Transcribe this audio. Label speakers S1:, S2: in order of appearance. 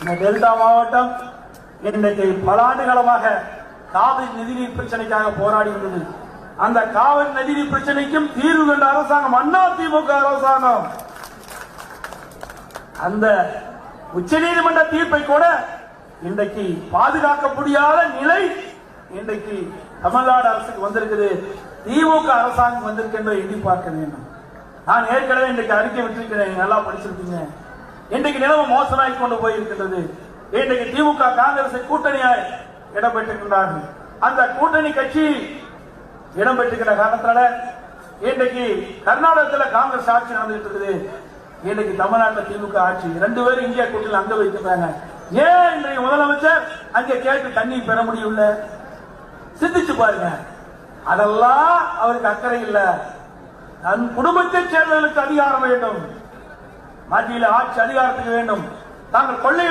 S1: இந்த டெல்டா மாவட்டம் இன்றைக்கு பல ஆண்டுகாலமாக காவிரி நதிநீர் பிரச்சனைக்காக போராடி வந்தது. அந்த காவிரி நதிநீர் பிரச்சனைக்கும் தீர்வு கண்ட அரசாங்கம் அதிமுக அரசாங்கம். அந்த உச்சநீதிமன்ற தீர்ப்பை கூட இன்றைக்கு பாதுகாக்க முடியாத நிலை இன்றைக்கு தமிழ்நாடு அரசுக்கு வந்திருக்குது. திமுக அரசாங்கம் வந்திருக்கின்ற எண்ணி பார்க்க வேண்டும். நான் ஏற்கனவே இன்றைக்கு அறிக்கை விட்டிருக்கிறேன், நல்லா படிச்சிருக்கீங்க. இன்றைக்கு நிலைமை மோசமாகி கொண்டு போயிருக்கின்றது. இன்றைக்கு திமுக காங்கிரஸ் கூட்டணியாய் இடம்பெற்றிருக்கிறார்கள். அந்த கூட்டணி கட்சி இடம்பெற்றிருக்கிற காரணத்தால இன்றைக்கு கர்நாடகத்தில் காங்கிரஸ் ஆட்சி நடந்துட்டு இருக்குது. இன்றைக்கு தமிழ்நாட்டில் திமுக ஆட்சி. 2 பேரும் இந்தியா கூட்டணியில் அங்க வைக்கிறாங்க. ஏன் இன்றைய முதலமைச்சர் அங்கே கேட்டு தண்ணீர் பெற முடியல? சிந்திச்சு பாருங்க. அதெல்லாம் அவருக்கு அக்கறை இல்ல. தன் குடும்பத்தை சேர்ந்தவர்களுக்கு அதிகாரம் வேண்டும், மத்தியில் ஆட்சி அதிகாரத்துக்கு வேண்டும். தாங்கள் கொள்ளை